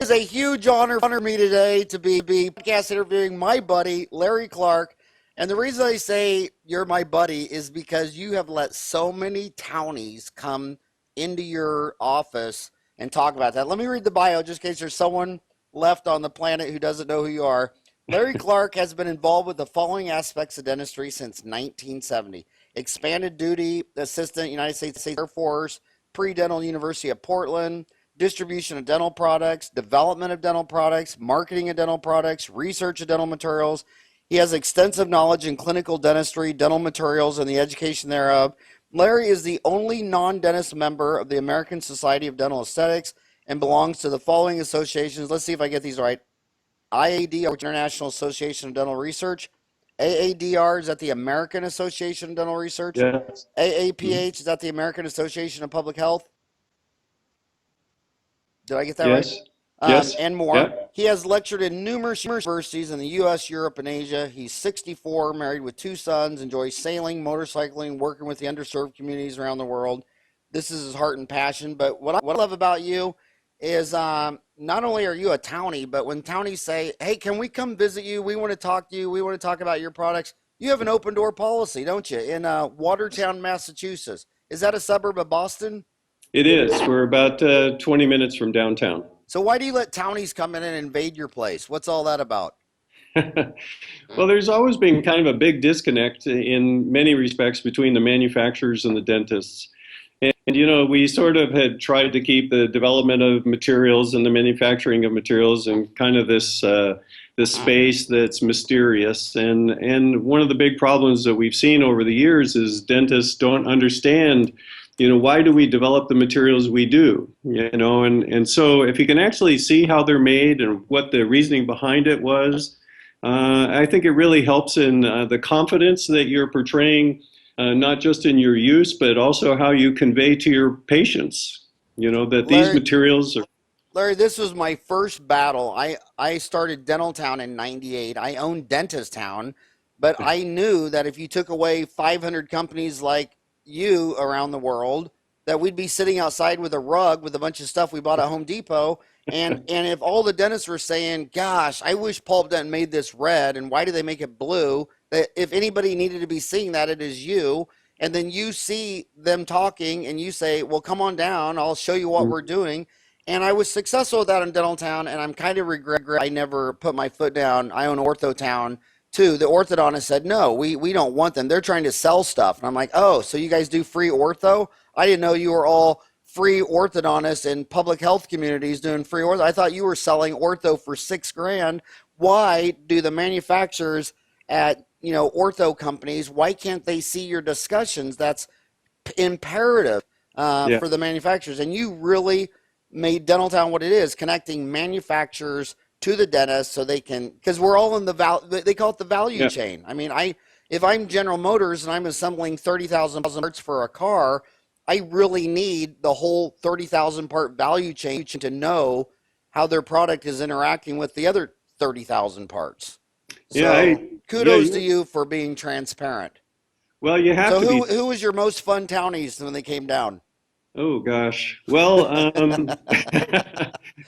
is a huge honor for me today to be podcast interviewing my buddy, Larry Clark. And the reason I say you're my buddy is because you have let so many townies come into your office and talk about that. Let me read the bio just in case there's someone left on the planet who doesn't know who you are. Larry Clark has been involved with the following aspects of dentistry since 1970. Expanded Duty Assistant United States Air Force, PreDental University of Portland, distribution of dental products, development of dental products, marketing of dental products, research of dental materials. He has extensive knowledge in clinical dentistry, dental materials, and the education thereof. Larry is the only non-dentist member of the American Society of Dental Aesthetics and belongs to the following associations. Let's see if I get these right. IADR, International Association of Dental Research. AADR, is that the American Association of Dental Research? Yes. AAPH, is that the American Association of Public Health? Did I get that Yes. right? Yes. And more. Yeah. He has lectured in numerous universities in the U.S., Europe, and Asia. He's 64, married with 2 sons, enjoys sailing, motorcycling, working with the underserved communities around the world. This is his heart and passion. But what I love about you is not only are you a townie, but when townies say, hey, can we come visit you? We want to talk to you. We want to talk about your products. You have an open door policy, don't you, in Watertown, Massachusetts. Is that a suburb of Boston? It is. We're about 20 minutes from downtown. So why do you let townies come in and invade your place? What's all that about? Well, there's always been kind of a big disconnect in many respects between the manufacturers and the dentists. And, you know, we sort of had tried to keep the development of materials and the manufacturing of materials in kind of this space that's mysterious. And one of the big problems that we've seen over the years is dentists don't understand, you know, why do we develop the materials we do? You know, and so if you can actually see how they're made and what the reasoning behind it was, I think it really helps in the confidence that you're portraying, not just in your use, but also how you convey to your patients, you know, that these materials are. Larry, this was my first battle. I started Dental Town in '98. I owned Dentist Town, but I knew that if you took away 500 companies like you around the world, that we'd be sitting outside with a rug with a bunch of stuff we bought at Home Depot. And if all the dentists were saying, gosh, I wish Pulp Dent made this red, and why do they make it blue? That if anybody needed to be seeing that, it is you. And then you see them talking and you say, well, come on down, I'll show you what we're doing. And I was successful with that in Dental Town, and I'm kind of regret I never put my foot down. I own Ortho Town too. The orthodontist said, no, we don't want them. They're trying to sell stuff. And I'm like, oh, so you guys do free ortho? I didn't know you were all free orthodontists in public health communities doing free ortho. I thought you were selling ortho for $6,000. Why do the manufacturers at, you know, ortho companies, why can't they see your discussions? That's imperative for the manufacturers. And you really made Dental Town what it is, connecting manufacturers to the dentist so they can, because we're all in they call it the value chain. I mean, if I'm General Motors and I'm assembling 30,000 parts for a car, I really need the whole 30,000 part value chain to know how their product is interacting with the other 30,000 parts. So kudos to you for being transparent. Well, you have to be. So who was your most fun townies when they came down? Oh, gosh. Well,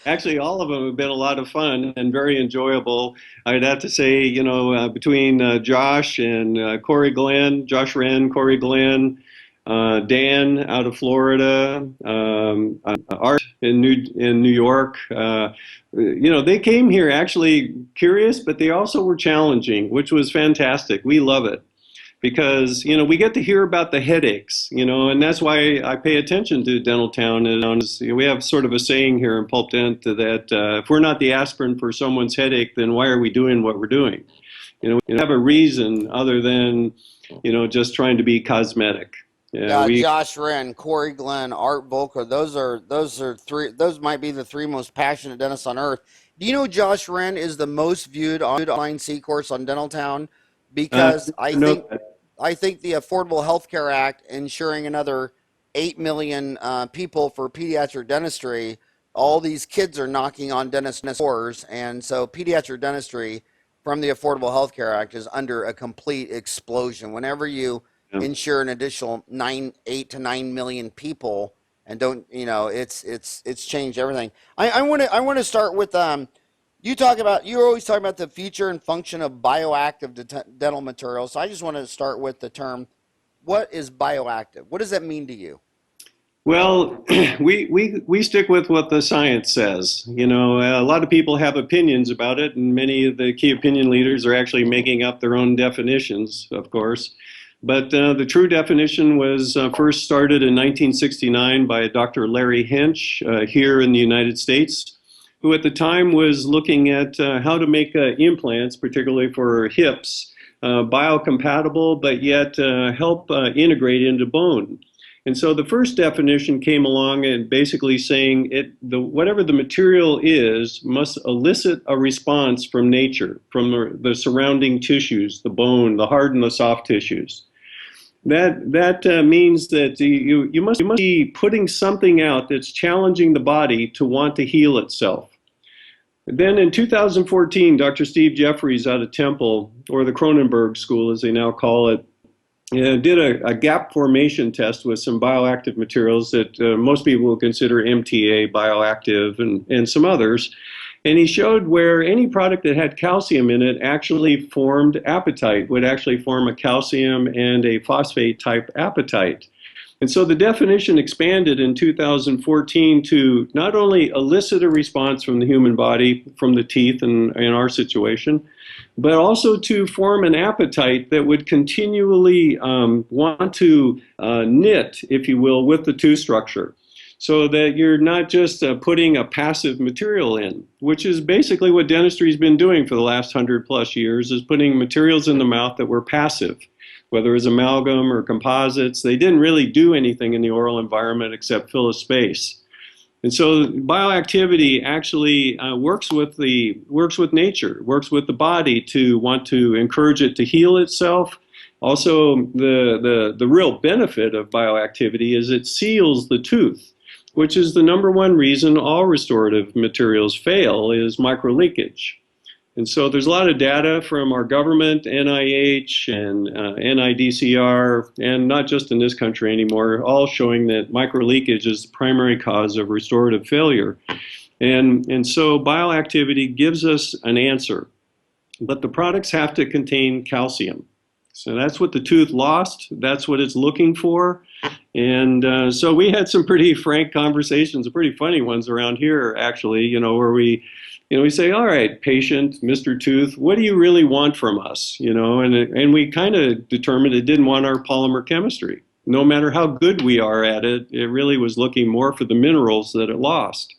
actually, all of them have been a lot of fun and very enjoyable. I'd have to say, you know, between Josh and Corey Glenn, Josh Wren, Corey Glenn, Dan out of Florida, Art in New York, you know, they came here actually curious, but they also were challenging, which was fantastic. We love it. Because, you know, we get to hear about the headaches, you know, and that's why I pay attention to Dental Town. We have sort of a saying here in Pulp Dent that if we're not the aspirin for someone's headache, then why are we doing what we're doing? You know, we have a reason other than, you know, just trying to be cosmetic. Josh Wren, Corey Glenn, Art Volker, those might be the 3 most passionate dentists on earth. Do you know Josh Wren is the most viewed online C-course on Dental Town? Because I think the Affordable Health Care Act ensuring another 8 million people for pediatric dentistry, all these kids are knocking on dentist doors, and so pediatric dentistry from the Affordable Health Care Act is under a complete explosion. Whenever you insure an additional 8 to 9 million people, and don't, it's changed everything. I want to start with you always talk about the feature and function of bioactive dental materials. So I just want to start with the term, what is bioactive? What does that mean to you? Well, we stick with what the science says. A lot of people have opinions about it, and many of the key opinion leaders are actually making up their own definitions, of course. But the true definition was first started in 1969 by Dr. Larry Hench here in the United States, who at the time was looking at how to make implants, particularly for hips, biocompatible, but yet help integrate into bone. And so the first definition came along and basically saying whatever the material is must elicit a response from nature, from the surrounding tissues, the bone, the hard and the soft tissues. That means that you must be putting something out that's challenging the body to want to heal itself. Then in 2014, Dr. Steve Jeffries out of Temple, or the Cronenberg School as they now call it, did a gap formation test with some bioactive materials that most people will consider MTA bioactive and some others. And he showed where any product that had calcium in it actually formed apatite, would actually form a calcium and a phosphate type apatite. And so the definition expanded in 2014 to not only elicit a response from the human body, from the teeth in our situation, but also to form an apatite that would continually want to knit, if you will, with the tooth structure. So that you're not just putting a passive material in, which is basically what dentistry has been doing for the last 100+ years, is putting materials in the mouth that were passive. Whether it was amalgam or composites, they didn't really do anything in the oral environment except fill a space. And so bioactivity actually works with nature, works with the body to want to encourage it to heal itself. Also, the real benefit of bioactivity is it seals the tooth, which is the number one reason all restorative materials fail, is microleakage. And so there's a lot of data from our government, NIH and NIDCR, and not just in this country anymore, all showing that microleakage is the primary cause of restorative failure. And so bioactivity gives us an answer, but the products have to contain calcium. So that's what the tooth lost, that's what it's looking for. And so we had some pretty frank conversations, pretty funny ones around here, actually, where we say, all right, patient, Mr. Tooth, what do you really want from us? And we kind of determined it didn't want our polymer chemistry. No matter how good we are at it, it really was looking more for the minerals that it lost.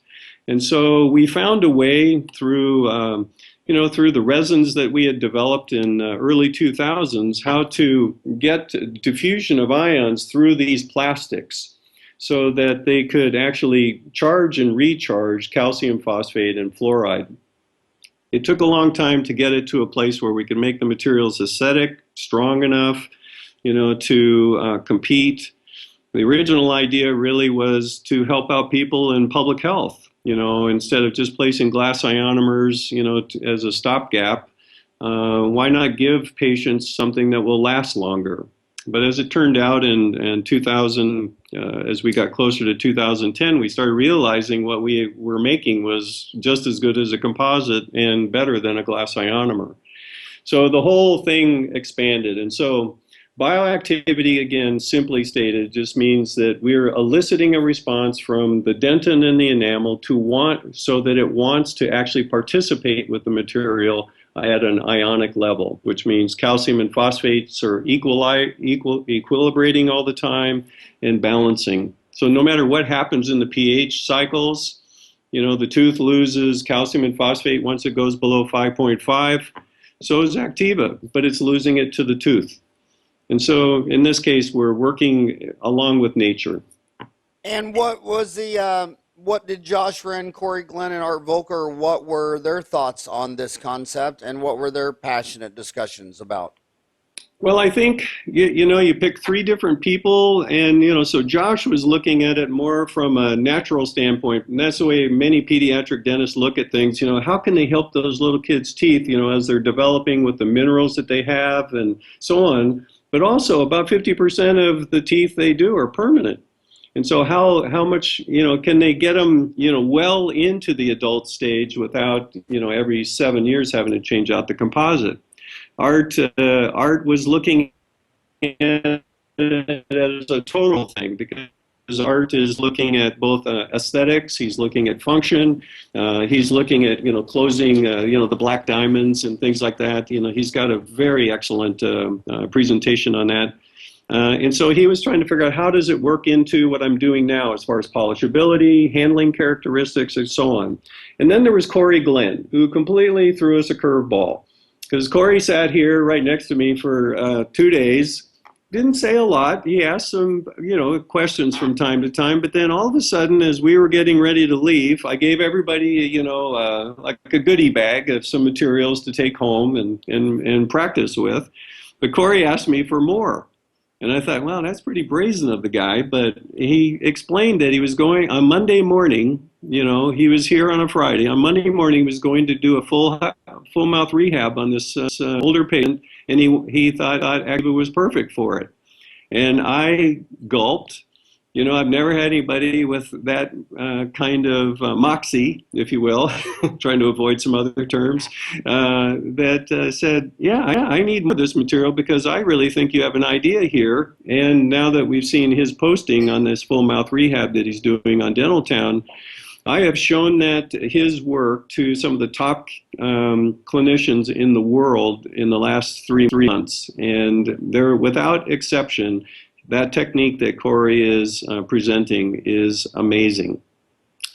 And so we found a way through, through the resins that we had developed in early 2000s, how to get diffusion of ions through these plastics, so that they could actually charge and recharge calcium phosphate and fluoride. It took a long time to get it to a place where we could make the materials aesthetic, strong enough, to compete. The original idea really was to help out people in public health, instead of just placing glass ionomers, as a stopgap. Why not give patients something that will last longer? But as it turned out in 2000, as we got closer to 2010, we started realizing what we were making was just as good as a composite and better than a glass ionomer. So the whole thing expanded. And so bioactivity, again, simply stated, just means that we're eliciting a response from the dentin and the enamel so that it wants to actually participate with the material at an ionic level, which means calcium and phosphates are equilibrating all the time and balancing. So no matter what happens in the pH cycles, the tooth loses calcium and phosphate once it goes below 5.5. So is Activa, but it's losing it to the tooth. And so in this case, we're working along with nature. And what did Josh Wren, Corey Glenn, and Art Volker, what were their thoughts on this concept, and what were their passionate discussions about? Well, I think, you pick three different people, and, so Josh was looking at it more from a natural standpoint, and that's the way many pediatric dentists look at things. How can they help those little kids' teeth, as they're developing with the minerals that they have and so on. But also about 50% of the teeth they do are permanent. And so how much, can they get them, well into the adult stage without, every 7 years having to change out the composite? Art was looking at it as a total thing, because Art is looking at both aesthetics, he's looking at function, he's looking at, closing, the black diamonds and things like that. He's got a very excellent presentation on that. And so he was trying to figure out, how does it work into what I'm doing now as far as polishability, handling characteristics, and so on. And then there was Corey Glenn, who completely threw us a curveball. Because Corey sat here right next to me for 2 days, didn't say a lot. He asked some, questions from time to time. But then all of a sudden, as we were getting ready to leave, I gave everybody, like a goodie bag of some materials to take home and practice with. But Corey asked me for more. And I thought, well, that's pretty brazen of the guy. But he explained that he was going on Monday morning. He was here on a Friday. On Monday morning, he was going to do a full mouth rehab on this older patient, and he thought Activa was perfect for it. And I gulped. I've never had anybody with that kind of moxie, if you will, trying to avoid some other terms, that said, yeah, I need more of this material because I really think you have an idea here. And now that we've seen his posting on this full mouth rehab that he's doing on Dentaltown, I have shown that his work to some of the top clinicians in the world in the last 3 months. And they're, without exception, that technique that Corey is presenting is amazing.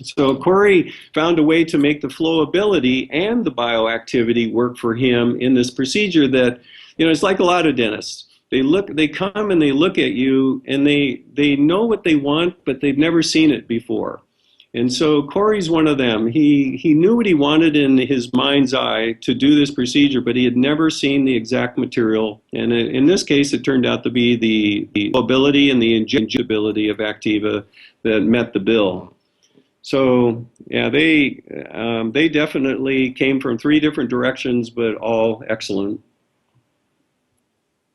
So Corey found a way to make the flowability and the bioactivity work for him in this procedure that, it's like a lot of dentists. They come and they look at you and they know what they want, but they've never seen it before. And so Corey's one of them. He knew what he wanted in his mind's eye to do this procedure, but he had never seen the exact material. And in this case, it turned out to be the ability and the injectability of Activa that met the bill. So yeah, they definitely came from 3 different directions, but all excellent.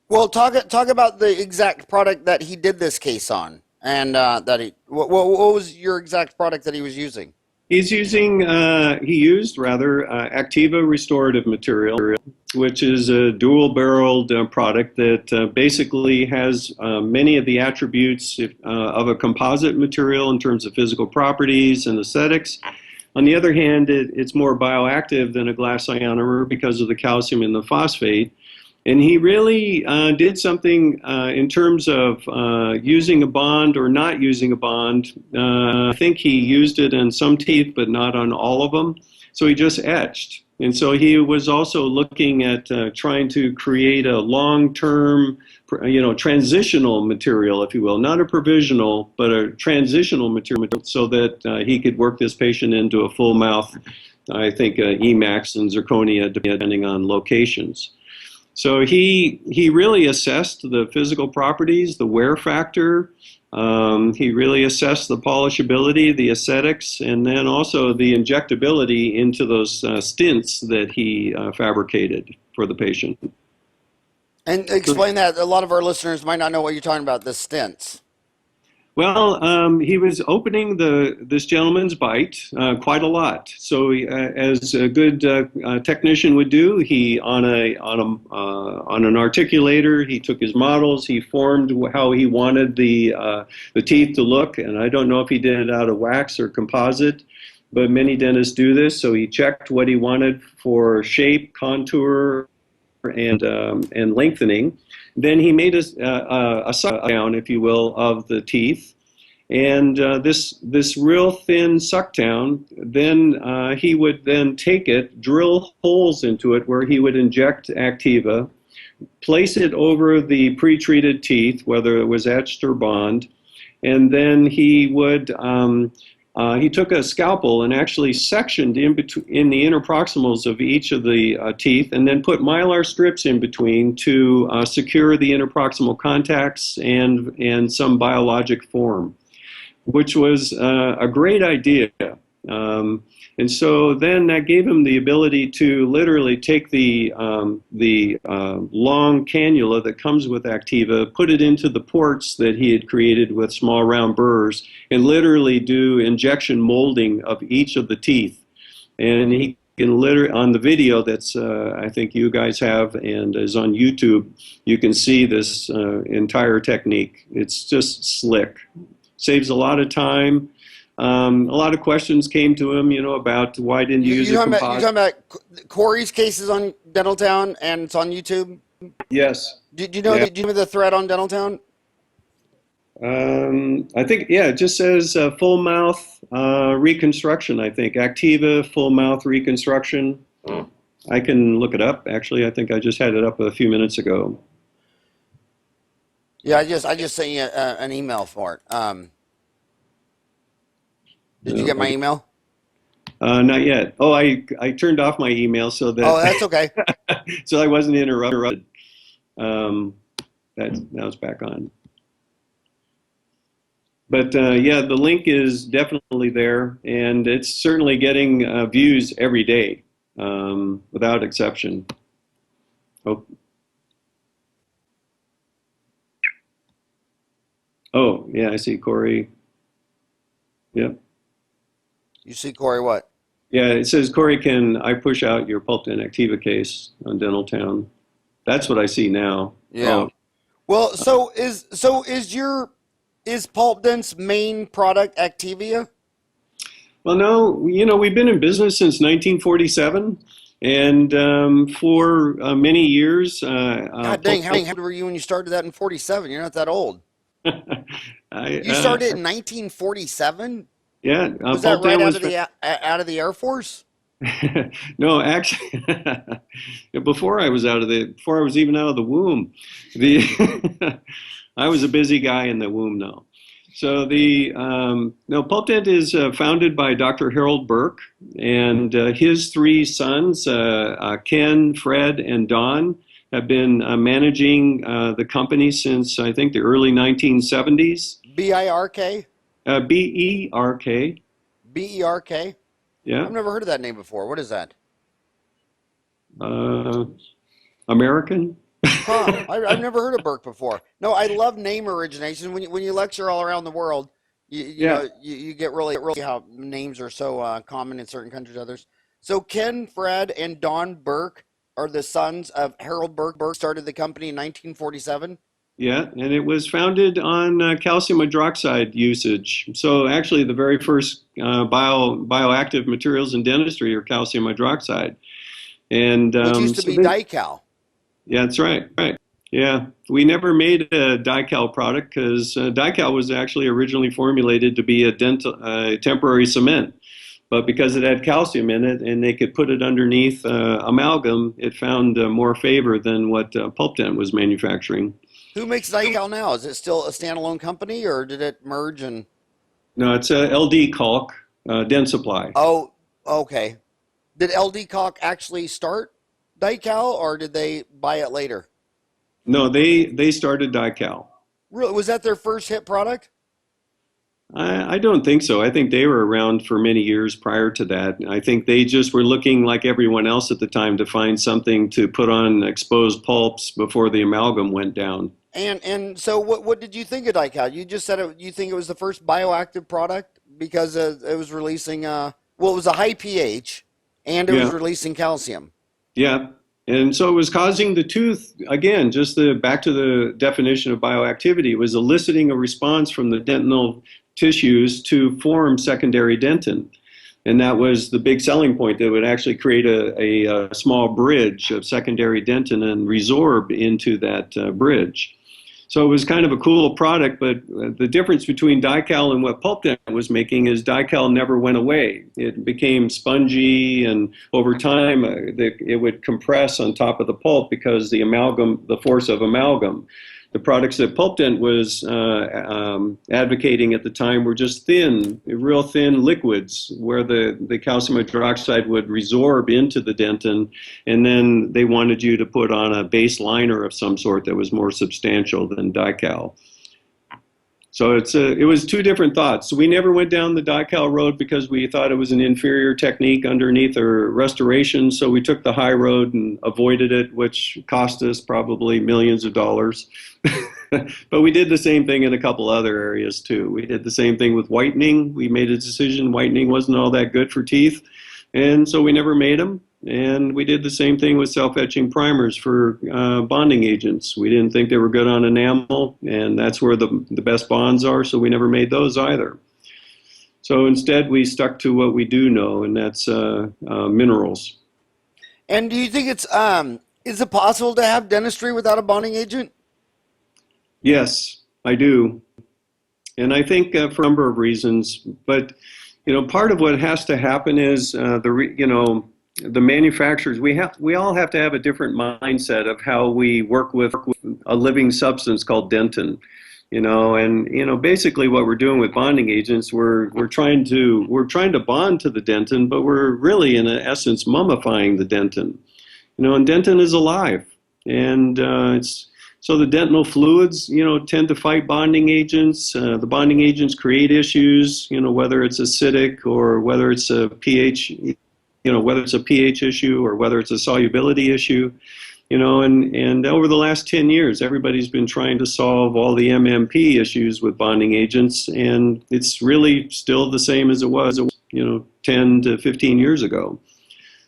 Well, talk about the exact product that he did this case on. And what was your exact product that he was using? He used Activa restorative material, which is a dual-barreled product that basically has many of the attributes of a composite material in terms of physical properties and aesthetics. On the other hand, it's more bioactive than a glass ionomer because of the calcium and the phosphate. And he really did something in terms of using a bond or not using a bond. I think he used it in some teeth, but not on all of them. So he just etched. And so he was also looking at trying to create a long-term, transitional material, if you will, not a provisional, but a transitional material, so that he could work this patient into a full mouth, I think, Emax and zirconia, depending on locations. So he really assessed the physical properties, the wear factor. He really assessed the polishability, the aesthetics, and then also the injectability into those stints that he fabricated for the patient. And explain that. A lot of our listeners might not know what you're talking about, the stents. Well, he was opening this gentleman's bite quite a lot. So, as a good technician would do, he on an articulator, he took his models, he formed how he wanted the teeth to look, and I don't know if he did it out of wax or composite, but many dentists do this. So he checked what he wanted for shape, contour, and lengthening. Then he made a suck down, if you will, of the teeth, and this real thin suck down. Then he would then take it, drill holes into it where he would inject Activa, place it over the pre-treated teeth, whether it was etched or bond, and then he would he took a scalpel and actually sectioned in the interproximals of each of the teeth, and then put mylar strips in between to secure the interproximal contacts and some biologic form, which was a great idea. And so then that gave him the ability to literally take the long cannula that comes with Activa, put it into the ports that he had created with small round burrs, and literally do injection molding of each of the teeth. And he can literally, on the video that's I think you guys have and is on YouTube, you can see this entire technique. It's just slick. Saves a lot of time. A lot of questions came to him, about why didn't you use a composite. You're talking about Corey's cases on Dentaltown, and it's on YouTube? Yes. Did you know? Yeah. Did you know the thread on Dentaltown? I think, yeah, it just says full mouth reconstruction, I think. Activa full mouth reconstruction. I can look it up, actually. I think I just had it up a few minutes ago. Yeah, I just sent you an email for it. Did you get my email? Not yet. Oh, I turned off my email so that. Oh, that's okay. So I wasn't interrupted. That now it's back on. But yeah, the link is definitely there, and it's certainly getting views every day, without exception. Oh, yeah, I see Corey. Yep. You see Corey what? Yeah, it says, Corey, can I push out your PulpDent Activa case on Dentaltown? That's what I see now. Yeah. Oh. Well, is PulpDent's main product Activia? Well, no, we've been in business since 1947, and for many years. God dang, how old were you when you started that in 47? You're not that old. You started in 1947? Yeah. Was that right out of the Air Force? No, actually, before I was even out of the womb, I was a busy guy in the womb now. So PulpDent is founded by Dr. Harold Burke, and his three sons, Ken, Fred, and Don, have been managing the company since I think the early 1970s. B-I-R-K? B-E-R-K. B-E-R-K? Yeah. I've never heard of that name before. What is that? American. Huh. I've never heard of Burke before. No, I love name origination. When you lecture all around the world, you know, you get really how names are so common in certain countries, others. So Ken, Fred, and Don Burke are the sons of Harold Burke. Burke started the company in 1947. Yeah, and it was founded on calcium hydroxide usage. So actually, the very first bioactive materials in dentistry are calcium hydroxide, and which used to be Dical. Yeah, that's right. Right. Yeah, we never made a Dical product because Dical was actually originally formulated to be a temporary cement. But because it had calcium in it and they could put it underneath amalgam, it found more favor than what PulpDent was manufacturing. Who makes Dical now? Is it still a standalone company, or did it merge? And no, it's LD Calc, Dentsupply. Oh, okay. Did LD Calc actually start Dical, or did they buy it later? No, they started Dical. Really? Was that their first hit product? I don't think so. I think they were around for many years prior to that. I think they just were looking like everyone else at the time to find something to put on exposed pulps before the amalgam went down. And so what did you think of Dical? You just said you think it was the first bioactive product because it was releasing it was a high pH and it was releasing calcium. Yeah. And so it was causing the tooth, again, just back to the definition of bioactivity, it was eliciting a response from the dentinal tissues to form secondary dentin. And that was the big selling point, that would actually create a small bridge of secondary dentin and resorb into that bridge. So it was kind of a cool product, but the difference between Dical and what PulpDent was making is Dical never went away. It became spongy, and over time it would compress on top of the pulp because the force of amalgam. The products that PulpDent was advocating at the time were just real thin liquids where the calcium hydroxide would resorb into the dentin, and then they wanted you to put on a base liner of some sort that was more substantial than Dical. So it was two different thoughts. So we never went down the Daikal road because we thought it was an inferior technique underneath our restoration. So we took the high road and avoided it, which cost us probably millions of dollars. But we did the same thing in a couple other areas too. We did the same thing with whitening. We made a decision whitening wasn't all that good for teeth, and so we never made them. And we did the same thing with self-etching primers for bonding agents. We didn't think they were good on enamel, and that's where the best bonds are, so we never made those either. So instead, we stuck to what we do know, and that's minerals. And do you think is it possible to have dentistry without a bonding agent? Yes, I do. And I think for a number of reasons, but part of what has to happen is the manufacturers, we all have to have a different mindset of how we work with a living substance called dentin. Basically what we're doing with bonding agents, we're trying to bond to the dentin, but we're really in essence mummifying the dentin. And dentin is alive, and so the dentinal fluids, tend to fight bonding agents. The bonding agents create issues, whether it's acidic or whether it's a pH. Whether it's a pH issue or whether it's a solubility issue, and over the last 10 years, everybody's been trying to solve all the MMP issues with bonding agents, and it's really still the same as it was, 10 to 15 years ago.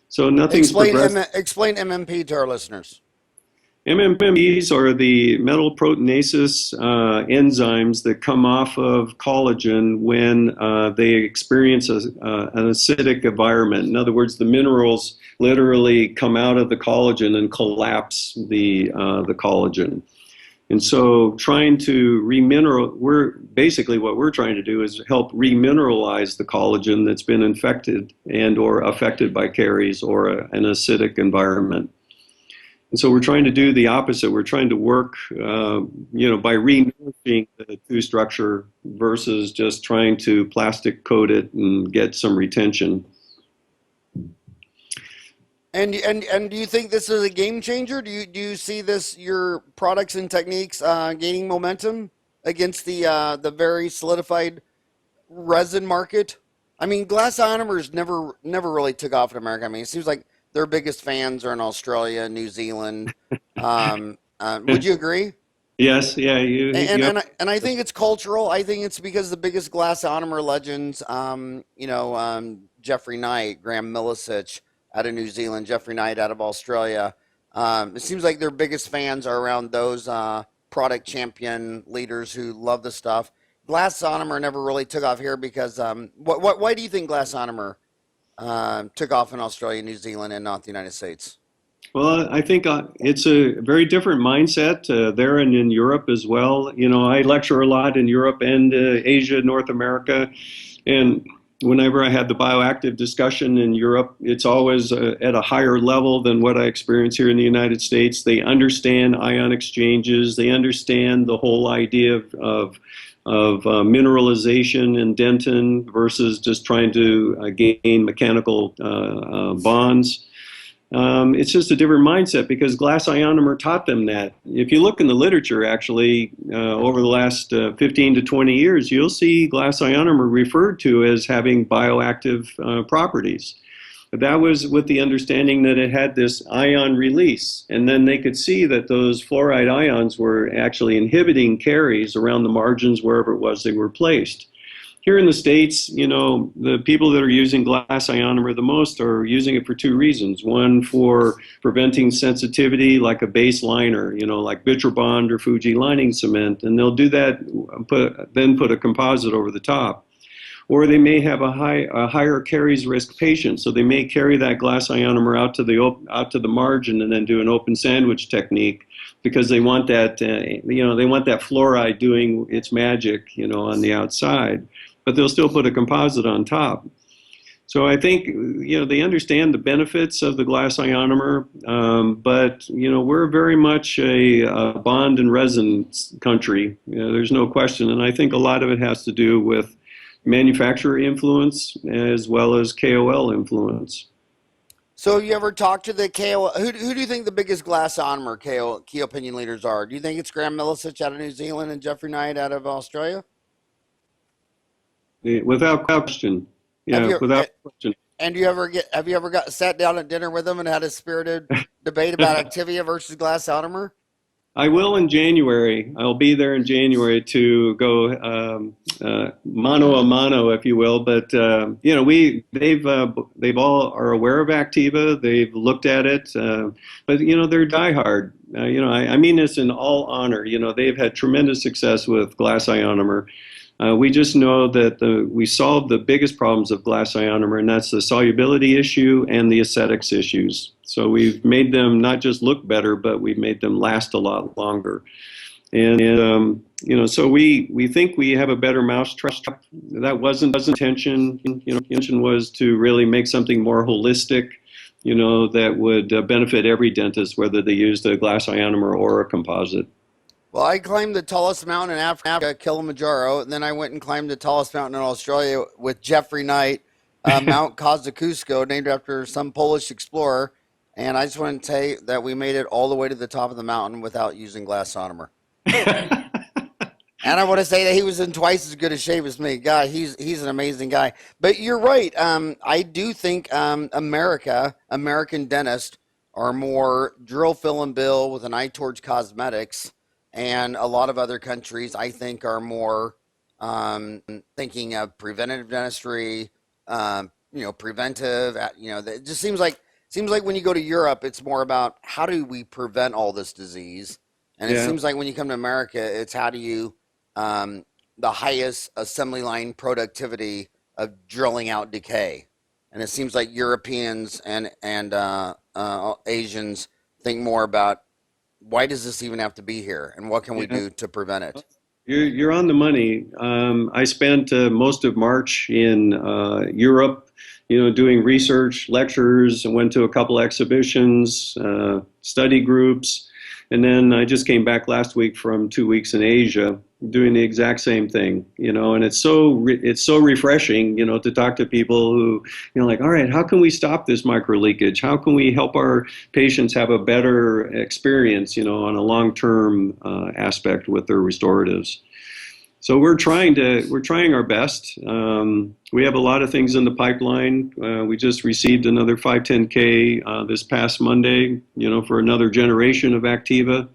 So nothing's progressed. Explain MMP to our listeners. MMPs are the metal proteinases enzymes that come off of collagen when they experience an acidic environment. In other words, the minerals literally come out of the collagen and collapse the collagen. And so trying to what we're trying to do is help remineralize the collagen that's been infected and or affected by caries or an acidic environment. And so we're trying to do the opposite. We're trying to work, by re-nourishing the tooth structure versus just trying to plastic coat it and get some retention. And do you think this is a game changer? Do you see your products and techniques gaining momentum against the very solidified resin market? I mean, glass ionomers never really took off in America. I mean, it seems like their biggest fans are in Australia, New Zealand. Would you agree? Yes, yeah. And I think it's cultural. I think it's because the biggest glass ionomer legends, Jeffrey Knight, Graham Milicic out of New Zealand, Jeffrey Knight out of Australia. It seems like their biggest fans are around those product champion leaders who love the stuff. Glass ionomer never really took off here because why do you think glass ionomer took off in Australia, New Zealand, and not the United States? Well, I think it's a very different mindset there and in Europe as well. I lecture a lot in Europe and Asia, North America, and whenever I had the bioactive discussion in Europe, it's always at a higher level than what I experience here in the United States. They understand ion exchanges. They understand the whole idea of mineralization and dentin versus just trying to gain mechanical bonds. It's just a different mindset because glass ionomer taught them that. If you look in the literature, actually, over the last 15 to 20 years, you'll see glass ionomer referred to as having bioactive properties. But that was with the understanding that it had this ion release. And then they could see that those fluoride ions were actually inhibiting caries around the margins wherever it was they were placed. Here in the States, the people that are using glass ionomer the most are using it for two reasons. One, for preventing sensitivity like a base liner, like Vitrabond or Fuji lining cement. And they'll do that, then put a composite over the top. Or they may have a higher caries risk patient, so they may carry that glass ionomer out to the margin and then do an open sandwich technique because they want that they want that fluoride doing its magic on the outside, but they'll still put a composite on top. So I think they understand the benefits of the glass ionomer, but we're very much a bond and resin country. There's no question, and I think a lot of it has to do with manufacturer influence as well as KOL influence. So you ever talked to the KOL? Who do you think the biggest glass ionomer key opinion leaders are? Do you think it's Graham Milicic out of New Zealand and Jeffrey Knight out of Australia? Without question. Have Yeah, you without question. and have you ever got sat down at dinner with them and had a spirited debate about Activia versus Glass Ionomer? I will in January. I'll be there in January to go mano a mano, if you will. But they've all are aware of Activa. They've looked at it, but they're diehard. I mean this in all honor. They've had tremendous success with glass ionomer. We just know that we solved the biggest problems of glass ionomer, and that's the solubility issue and the aesthetics issues. So we've made them not just look better, but we've made them last a lot longer. So we think we have a better mousetrap. That wasn't the intention. The intention was to really make something more holistic, that would benefit every dentist, whether they used a glass ionomer or a composite. Well, I climbed the tallest mountain in Africa, Kilimanjaro, and then I went and climbed the tallest mountain in Australia with Jeffrey Knight, Mount Kosciuszko, named after some Polish explorer. And I just want to tell you that we made it all the way to the top of the mountain without using glass ionomer. And I want to say that he was in twice as good a shape as me. God, he's an amazing guy. But you're right. I do think American dentists are more drill, fill, and bill with an eye towards cosmetics. And a lot of other countries, I think, are more thinking of preventative dentistry, preventive. It just seems like when you go to Europe, it's more about how do we prevent all this disease. And it seems like when you come to America, it's how do you the highest assembly line productivity of drilling out decay. And it seems like Europeans and Asians think more about why does this even have to be here, and what can we do to prevent it? You're on the money. I spent most of March in Europe, doing research, lectures, and went to a couple exhibitions, study groups, and then I just came back last week from 2 weeks in Asia, doing the exact same thing. And it's so refreshing, to talk to people who, like, all right, how can we stop this micro leakage? How can we help our patients have a better experience, on a long-term aspect with their restoratives? So we're trying our best. We have a lot of things in the pipeline. We just received another 510K this past Monday, for another generation of Activa.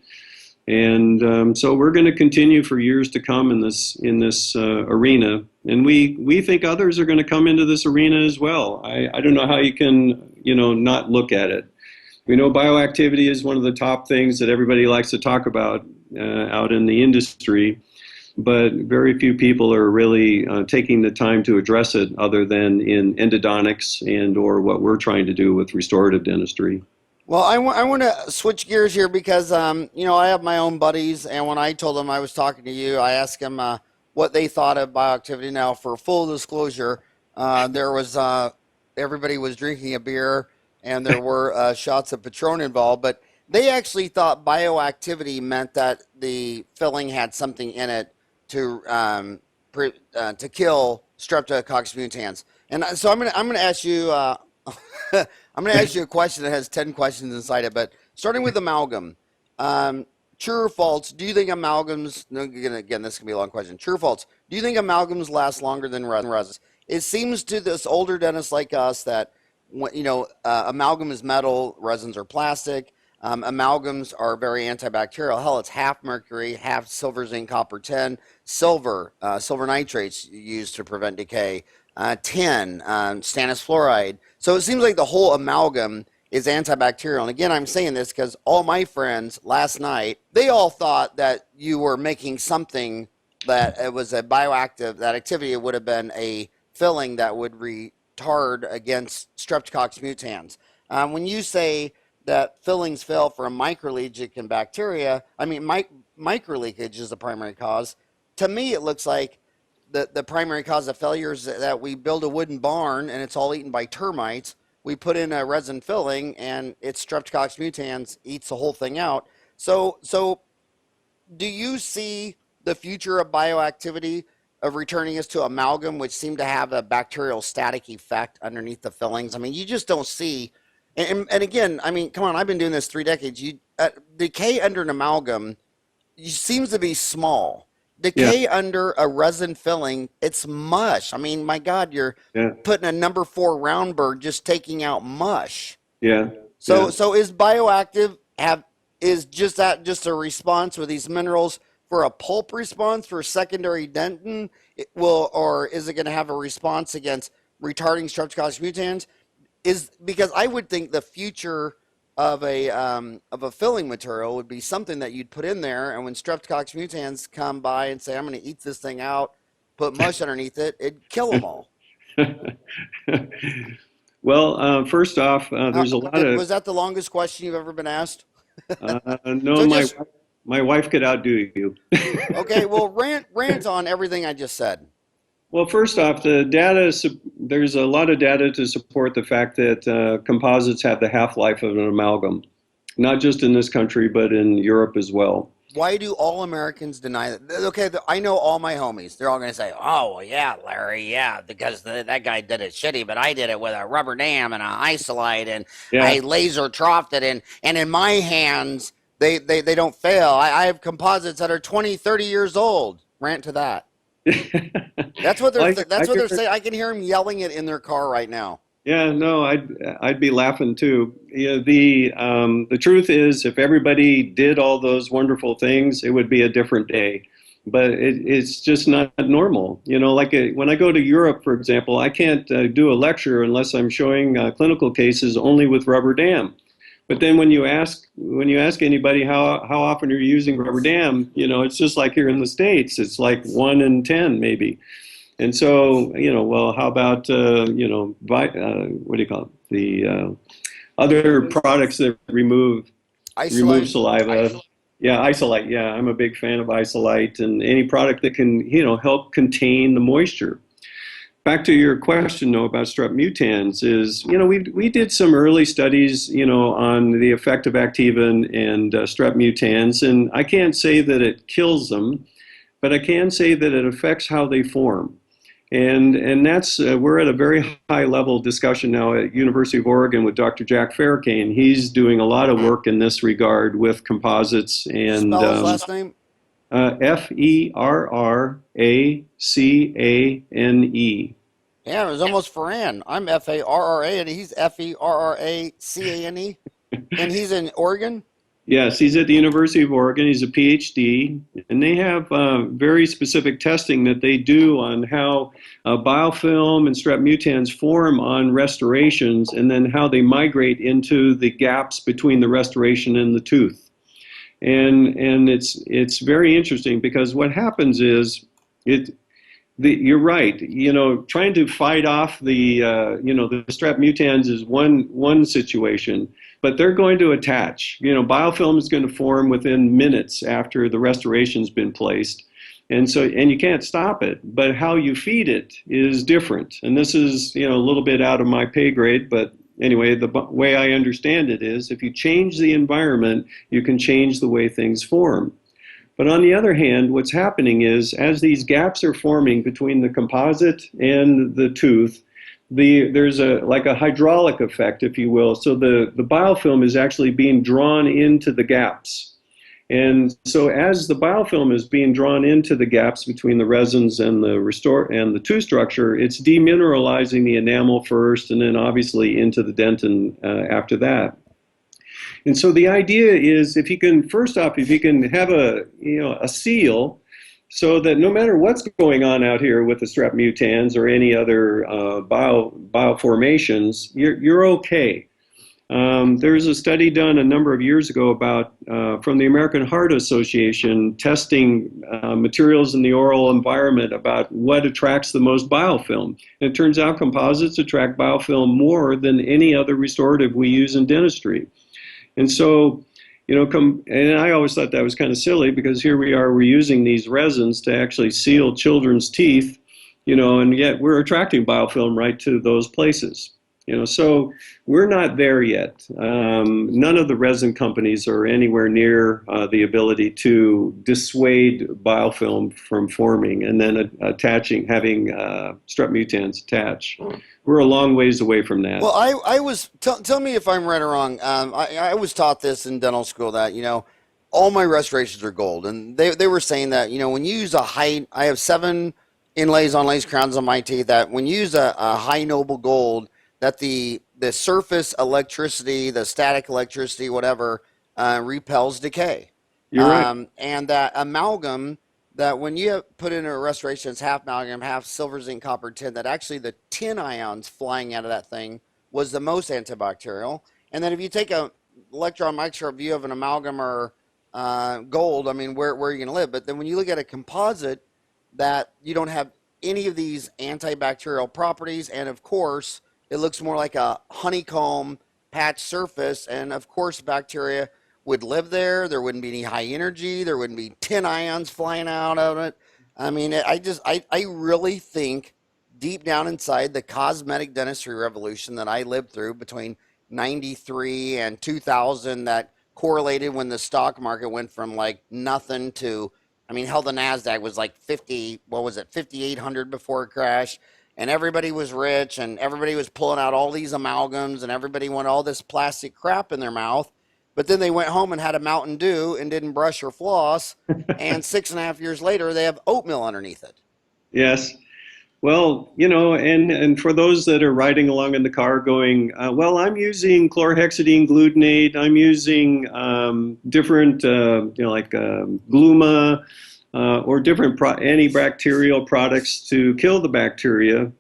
And so we're going to continue for years to come in this arena, and we think others are going to come into this arena as well. I don't know how you can not look at it. We know bioactivity is one of the top things that everybody likes to talk about out in the industry, but very few people are really taking the time to address it, other than in endodontics and or what we're trying to do with restorative dentistry. Well, I want to switch gears here because, I have my own buddies, and when I told them I was talking to you, I asked them what they thought of bioactivity. Now, for full disclosure, there was everybody was drinking a beer, and there were shots of Patron involved, but they actually thought bioactivity meant that the filling had something in it to kill Streptococcus mutans. And so I'm gonna ask you. I'm going to ask you a question that has 10 questions inside it, but starting with amalgam. True or false, do you think amalgams, again, this can be a long question. True or false, do you think amalgams last longer than resins? It seems to this older dentist like us that, amalgam is metal, resins are plastic. Amalgams are very antibacterial. Hell, it's half mercury, half silver, zinc, copper, tin. Silver nitrates used to prevent decay. Tin, stannous fluoride. So it seems like the whole amalgam is antibacterial. And again, I'm saying this because all my friends last night, they all thought that you were making something that it was a bioactive, that activity would have been a filling that would retard against Streptococcus mutans. When you say that fillings fail for a microleakage in bacteria, I mean, microleakage is the primary cause. To me, it looks like the primary cause of failure is that we build a wooden barn and it's all eaten by termites. We put in a resin filling and it's Streptococcus mutans eats the whole thing out. So do you see the future of bioactivity of returning us to amalgam, which seemed to have a bacterial static effect underneath the fillings? I mean, you just don't see. And again, I mean, come on, I've been doing this 3 decades. Decay under an amalgam seems to be small. Yeah, decay under a resin filling, it's mush. I mean, my God, you're yeah, putting a number four round bird just taking out mush. yeah, So yeah. so is bioactive have is just that just a response with these minerals for a pulp response for secondary dentin? It will, or is it going to have a response against retarding streptococcus mutans? Is because I would think the future of a filling material would be something that you'd put in there, and when streptococcus mutans come by and say, "I'm going to eat this thing out," put mush underneath it, it'd kill them all. Well, first off, there's a lot of Was that the longest question you've ever been asked? no, So just my wife could outdo you. okay. Well, rant on everything I just said. Well, first off, there's a lot of data to support the fact that composites have the half-life of an amalgam, not just in this country, but in Europe as well. Why do all Americans deny that? Okay, I know all my homies. They're all going to say, "Oh, well, yeah, Larry, yeah, because that guy did it shitty, but I did it with a rubber dam and a isolite, and Yeah. I laser troughed it, and in my hands, they don't fail. I have composites that are 20, 30 years old." Rant to that. I That's what they're hear, saying. I can hear them yelling it in their car right now. yeah, no, I'd be laughing too. Yeah, the truth is, if everybody did all those wonderful things, it would be a different day. But it's just not normal. You know, like when I go to Europe, for example, I can't do a lecture unless I'm showing clinical cases only with rubber dam. But then when you ask anybody how often are you using rubber dam, you know, it's just like here in the States, it's like 1 in 10 maybe. And so, you know, well, how about, what do you call it? The other products that remove Isolite. saliva. Yeah, isolite. Yeah, I'm a big fan of isolite and any product that can, you know, help contain the moisture. Back to your question, though, about strep mutans is, you know, we did some early studies, you know, on the effect of Activa and strep mutans, and I can't say that it kills them, but I can say that it affects how they form. And that's we're at a very high level discussion now at University of Oregon with Dr. Jack Faircane. He's doing a lot of work in this regard with composites and Spell his last name. Ferracane. Yeah, it was almost Ferran. I'm Farra, and he's Ferracane, and he's in Oregon. Yes, he's at the University of Oregon. He's a PhD, and they have very specific testing that they do on how biofilm and strep mutans form on restorations, and then how they migrate into the gaps between the restoration and the tooth. And it's very interesting because what happens is you're right. You know, trying to fight off the strep mutans is one situation, but they're going to attach. You know, biofilm is going to form within minutes after the restoration's been placed, and you can't stop it. But how you feed it is different, and this is, you know, a little bit out of my pay grade, but anyway, the way I understand it is if you change the environment, you can change the way things form. But on the other hand, what's happening is as these gaps are forming between the composite and the tooth, there's like a hydraulic effect, if you will. So the biofilm is actually being drawn into the gaps. And so as the biofilm is being drawn into the gaps between the resins and the tooth structure, it's demineralizing the enamel first and then obviously into the dentin after that. And so the idea is if you can have a seal so that no matter what's going on out here with the strep mutans or any other bioformations, you're okay. There's a study done a number of years ago about from the American Heart Association testing materials in the oral environment about what attracts the most biofilm. And it turns out composites attract biofilm more than any other restorative we use in dentistry. And so, you know, and I always thought that was kind of silly because here we're using these resins to actually seal children's teeth, you know, and yet we're attracting biofilm right to those places. You know, so we're not there yet. None of the resin companies are anywhere near the ability to dissuade biofilm from forming and then having strep mutans attach. We're a long ways away from that. Well, tell me if I'm right or wrong. I was taught this in dental school that, you know, all my restorations are gold, and they were saying that, when you use a high, I have 7 inlays on lace crowns on my teeth, that when you use a high noble gold, that the surface electricity, the static electricity, whatever, repels decay. You're right. And that amalgam, that when you put in a restoration, it's half amalgam, half silver, zinc, copper, tin, that actually the tin ions flying out of that thing was the most antibacterial. And then if you take a electron microscope view of an amalgam or gold, I mean, where are you going to live? But then when you look at a composite, that you don't have any of these antibacterial properties, and of course, it looks more like a honeycomb patch surface, and of course, bacteria would live there. There wouldn't be any high energy. There wouldn't be tin ions flying out of it. I mean, I really think deep down inside, the cosmetic dentistry revolution that I lived through between 93 and 2000, that correlated when the stock market went from like nothing to, I mean, hell, the NASDAQ was like 50, what was it, 5,800 before it crashed. And everybody was rich, and everybody was pulling out all these amalgams, and everybody wanted all this plastic crap in their mouth. But then they went home and had a Mountain Dew and didn't brush or floss. And 6.5 years later, they have oatmeal underneath it. Yes. Well, and for those that are riding along in the car going, well, I'm using chlorhexidine glutenate, I'm using different, like Gluma, or different antibacterial products to kill the bacteria.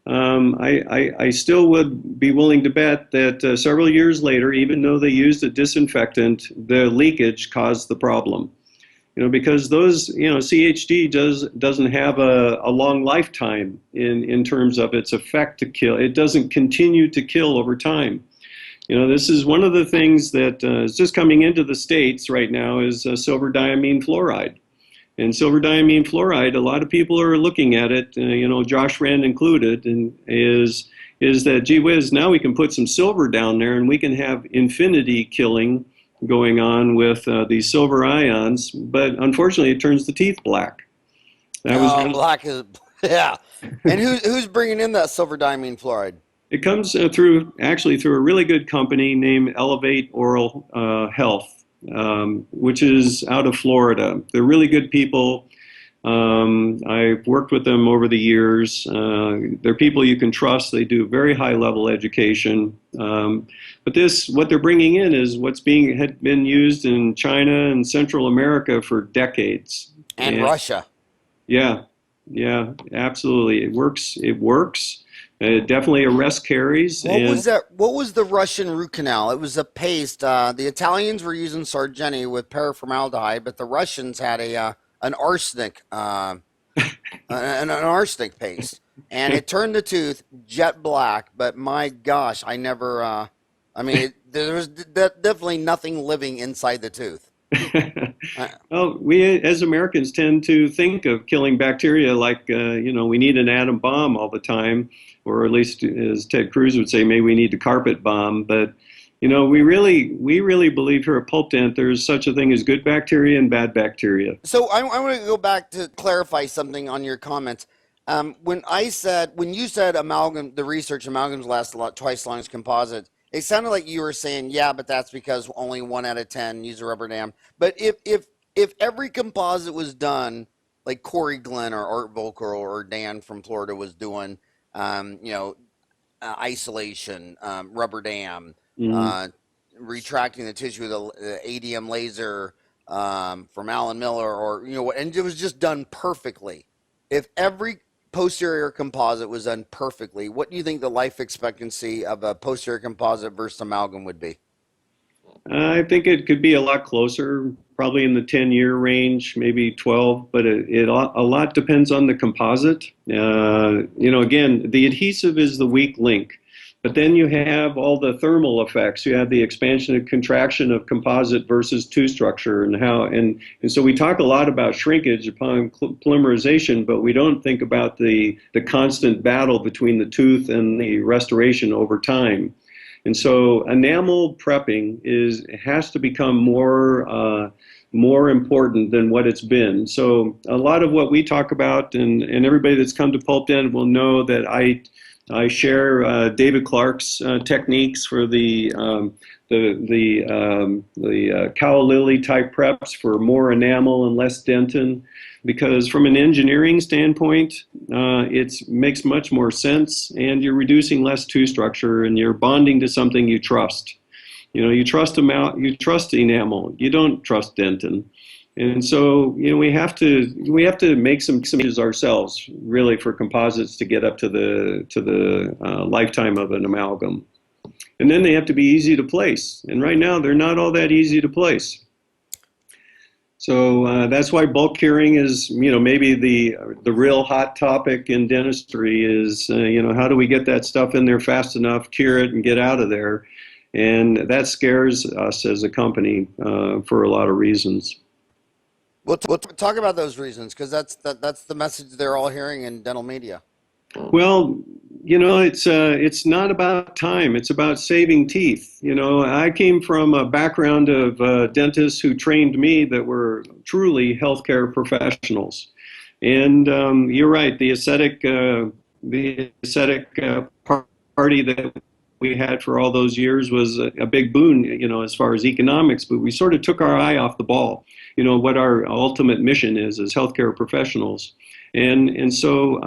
I still would be willing to bet that several years later, even though they used a disinfectant, the leakage caused the problem. Because those, CHD doesn't have a long lifetime in terms of its effect to kill. It doesn't continue to kill over time. This is one of the things that is just coming into the States right now is silver diamine fluoride. And silver diamine fluoride, a lot of people are looking at it, Josh Rand included, and is that, gee whiz, now we can put some silver down there and we can have infinity killing going on with these silver ions, but unfortunately it turns the teeth black. Black is, yeah. And who's bringing in that silver diamine fluoride? It comes through a really good company named Elevate Oral Health, which is out of Florida. They're really good people. I've worked with them over the years. They're people you can trust. They do very high level education. But what they're bringing in is had been used in China and Central America for decades. And Russia. Yeah, absolutely. It works. It definitely arrests caries. What was the Russian root canal? It was a paste. The Italians were using Sargenti with paraformaldehyde, but the Russians had an arsenic arsenic paste, and it turned the tooth jet black. But my gosh, I never. There was definitely nothing living inside the tooth. Well, we as Americans tend to think of killing bacteria like we need an atom bomb all the time, or at least as Ted Cruz would say, maybe we need a carpet bomb. But we really believe here at Pulp Dent there's such a thing as good bacteria and bad bacteria. So I want to go back to clarify something on your comments. When you said amalgam, the research amalgams last twice as long as composites, it sounded like you were saying, yeah, but that's because only 1 out of 10 use a rubber dam. But if every composite was done like Corey Glenn or Art Volker or Dan from Florida was doing, isolation, rubber dam, retracting the tissue with the ADM laser from Alan Miller, or and it was just done perfectly. If every posterior composite was done perfectly, what do you think the life expectancy of a posterior composite versus amalgam would be? I think it could be a lot closer, probably in the 10-year range, maybe 12, but a lot depends on the composite. Again, the adhesive is the weak link, but then you have all the thermal effects. You have the expansion and contraction of composite versus tooth structure and so we talk a lot about shrinkage upon polymerization, but we don't think about the constant battle between the tooth and the restoration over time. And so enamel prepping has to become more important than what it's been. So a lot of what we talk about, and everybody that's come to Pulp Dent will know that I I share David Clark's techniques for the cow lily type preps for more enamel and less dentin, because from an engineering standpoint, it makes much more sense, and you're reducing less tooth structure, and you're bonding to something you trust. You know, you trust enamel, you don't trust dentin. And so, you know, we have to make some changes ourselves, really, for composites to get up to the lifetime of an amalgam. And then they have to be easy to place. And right now, they're not all that easy to place. So that's why bulk curing is, you know, maybe the real hot topic in dentistry is, you know, how do we get that stuff in there fast enough, cure it, and get out of there? And that scares us as a company for a lot of reasons. We'll talk about those reasons, because that's the message they're all hearing in dental media. Well, you know, it's not about time. It's about saving teeth. You know, I came from a background of dentists who trained me that were truly healthcare professionals. And you're right, the aesthetic party that we had for all those years was a big boon, you know, as far as economics, but we sort of took our eye off the ball, you know, what our ultimate mission is as healthcare professionals. And so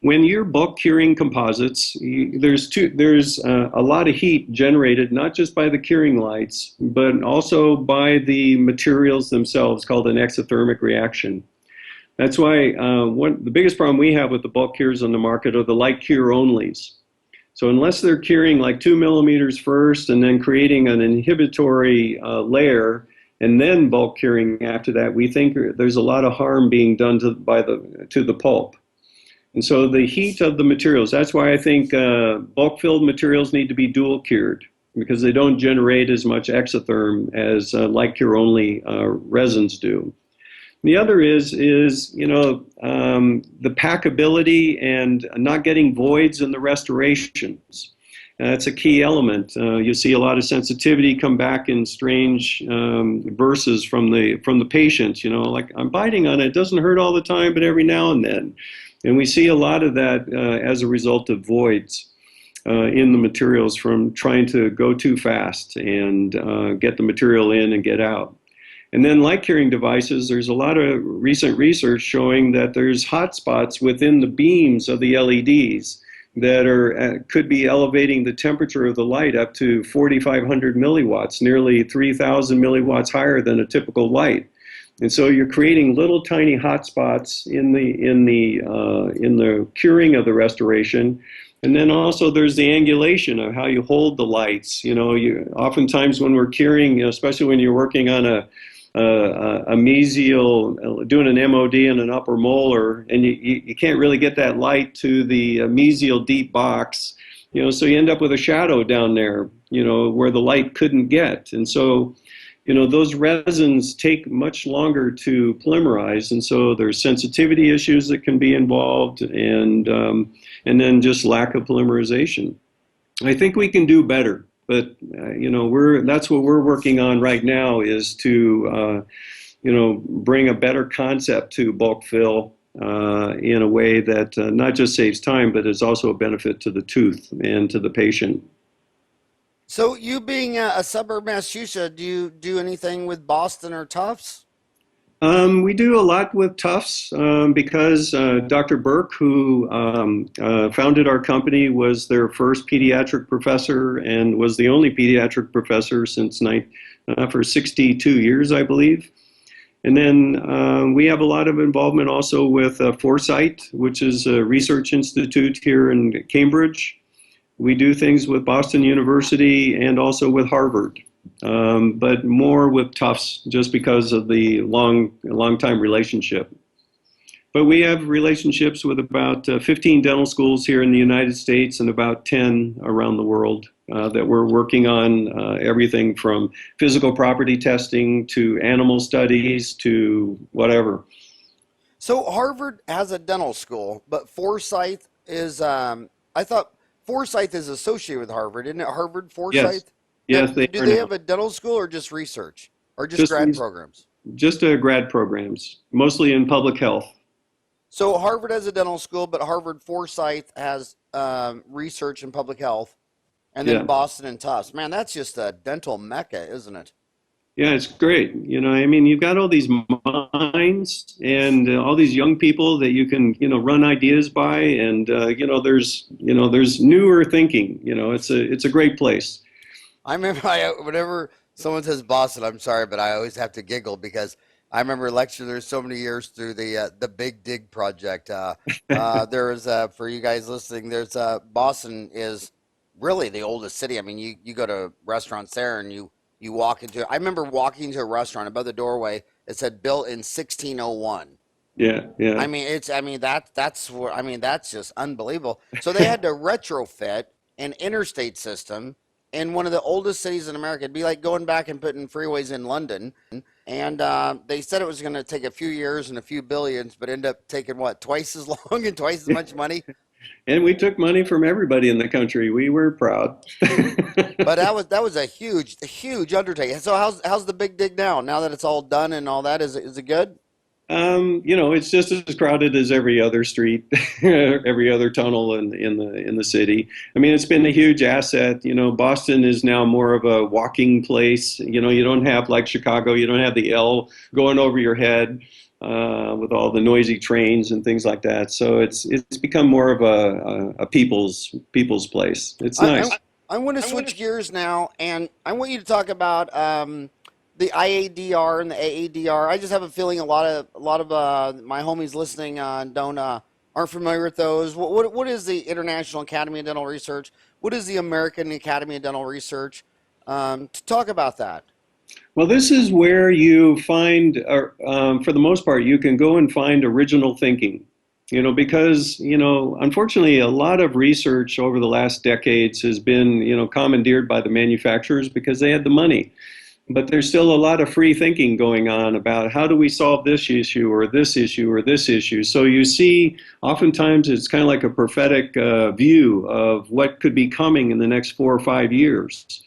when you're bulk curing composites, there's a lot of heat generated, not just by the curing lights, but also by the materials themselves, called an exothermic reaction. That's why the biggest problem we have with the bulk cures on the market are the light cure onlys. So unless they're curing like 2 millimeters first and then creating an inhibitory layer and then bulk curing after that, we think there's a lot of harm being done to the pulp. And so the heat of the materials, that's why I think bulk filled materials need to be dual cured, because they don't generate as much exotherm as light cure only resins do. The other is you know, the packability and not getting voids in the restorations. That's a key element. You see a lot of sensitivity come back in strange verses from the patient. You know, like, I'm biting on it. It doesn't hurt all the time, but every now and then. And we see a lot of that as a result of voids in the materials from trying to go too fast and get the material in and get out. And then light curing devices, there's a lot of recent research showing that there's hot spots within the beams of the LEDs that could be elevating the temperature of the light up to 4,500 milliwatts, nearly 3,000 milliwatts higher than a typical light. And so you're creating little tiny hot spots in the curing of the restoration. And then also there's the angulation of how you hold the lights. You know, oftentimes when we're curing, you know, especially when you're working on a mesial, doing an MOD in an upper molar, and you can't really get that light to the mesial deep box, you know, so you end up with a shadow down there, you know, where the light couldn't get. And so, you know, those resins take much longer to polymerize, and so there's sensitivity issues that can be involved, and then just lack of polymerization. I think we can do better. But you know, that's what we're working on right now, is to you know, bring a better concept to bulk fill in a way that not just saves time, but is also a benefit to the tooth and to the patient. So, you being a suburb of Massachusetts, do you do anything with Boston or Tufts? We do a lot with Tufts because Dr. Burke, who founded our company, was their first pediatric professor and was the only pediatric professor since for 62 years, I believe. And then we have a lot of involvement also with Foresight, which is a research institute here in Cambridge. We do things with Boston University and also with Harvard. But more with Tufts, just because of the long time relationship. But we have relationships with about 15 dental schools here in the United States and about 10 around the world that we're working on everything from physical property testing to animal studies to whatever. So Harvard has a dental school, but Forsyth is, I thought Forsyth is associated with Harvard. Isn't it Harvard Forsyth? Yes, Do they have a dental school or just research or just grad programs? Just grad programs, mostly in public health. So Harvard has a dental school, but Harvard Forsyth has research in public health, and then Yeah. Boston and Tufts. Man, that's just a dental mecca, isn't it? Yeah, it's great. I mean, you've got all these minds and all these young people that you can, run ideas by, and there's newer thinking. It's a great place. I remember whenever someone says Boston, I'm sorry, but I always have to giggle because I remember lecturing there so many years through the Big Dig project. There was for you guys listening, there's Boston is really the oldest city. I mean, you go to restaurants there and you walk into. I remember walking into a restaurant above the doorway. It said built in 1601. Yeah, yeah. I mean, that's just unbelievable. So they had to retrofit an interstate system in one of the oldest cities in America. It'd be like going back and putting freeways in London. And they said it was going to take a few years and a few billions, but end up taking what, twice as long and twice as much money. And we took money from everybody in the country. We were proud. But that was a huge undertaking. So how's the Big Dig now? Now that it's all done and all that, is it good? It's just as crowded as every other street, every other tunnel in the city. I mean, it's been a huge asset. Boston is now more of a walking place. You don't have, like Chicago, you don't have the L going over your head with all the noisy trains and things like that. So it's become more of a people's place. It's nice. I want to switch gears now, and I want you to talk about the IADR and the AADR. I just have a feeling a lot of my homies listening aren't familiar with those. What is the International Academy of Dental Research? What is the American Academy of Dental Research? To talk about that. Well, this is where you find, for the most part, you can go and find original thinking. Because, unfortunately, a lot of research over the last decades has been, commandeered by the manufacturers because they had the money. But there's still a lot of free thinking going on about how do we solve this issue or this issue or this issue. So you see, oftentimes it's kind of like a prophetic view of what could be coming in the next 4 or 5 years.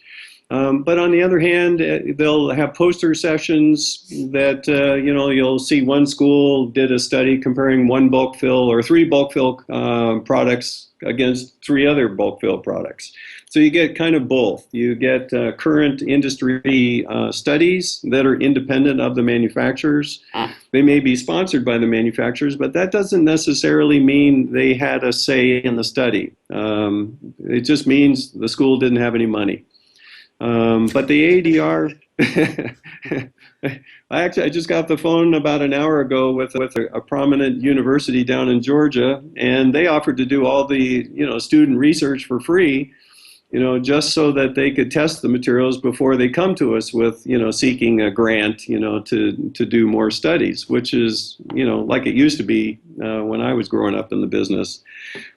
But on the other hand, they'll have poster sessions that, you'll see one school did a study comparing one bulk fill or 3 bulk fill products against 3 other bulk fill products. So you get kind of both. You get current industry studies that are independent of the manufacturers. They may be sponsored by the manufacturers, but that doesn't necessarily mean they had a say in the study. It just means the school didn't have any money. But the AADR, I just got the phone about an hour ago with a prominent university down in Georgia, and they offered to do all the student research for free, just so that they could test the materials before they come to us with seeking a grant to do more studies, which is like it used to be when I was growing up in the business.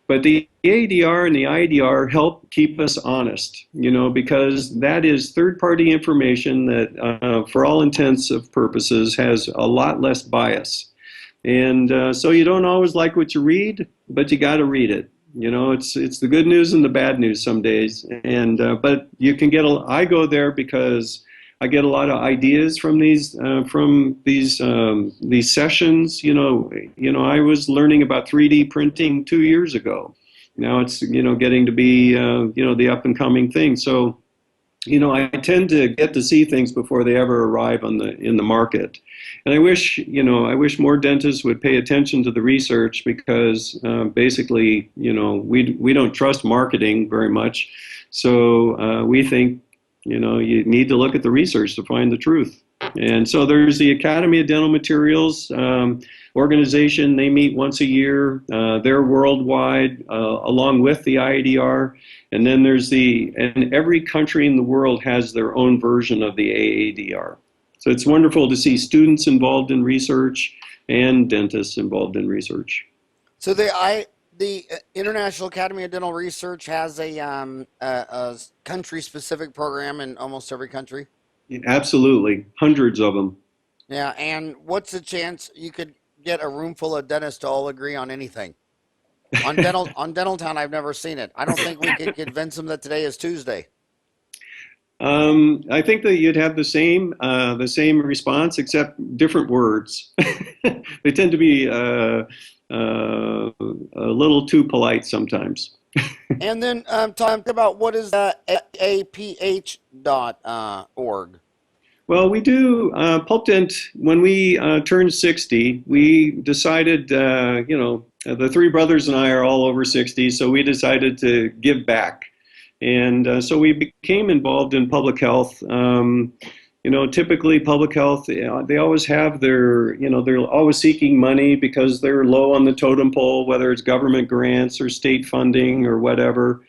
But the AADR and the IADR help keep us honest, because that is third-party information that, for all intents and purposes, has a lot less bias. And so you don't always like what you read, but you got to read it. It's the good news and the bad news some days. And but you can I go there because I get a lot of ideas from these sessions. I was learning about 3D printing 2 years ago. Now it's getting to be the up and coming thing. So I tend to get to see things before they ever arrive in the market. And I wish more dentists would pay attention to the research because basically we don't trust marketing very much. So we think you need to look at the research to find the truth. And so there's the Academy of Dental Materials organization. They meet once a year. They're worldwide, along with the IADR. And then and every country in the world has their own version of the AADR. So it's wonderful to see students involved in research and dentists involved in research. So the International Academy of Dental Research has a country-specific program in almost every country? Absolutely. Hundreds of them. Yeah, and what's the chance you could get a room full of dentists to all agree on anything? On Dental Town, I've never seen it. I don't think we could convince them that today is Tuesday. I think that you'd have the same response, except different words. They tend to be a little too polite sometimes. And then talk about what is AAPH org. Well, we do Pulp Dent. When we turned 60, we decided, the three brothers and I are all over 60, so we decided to give back. And so we became involved in public health. Typically public health, they always have they're always seeking money because they're low on the totem pole, whether it's government grants or state funding or whatever.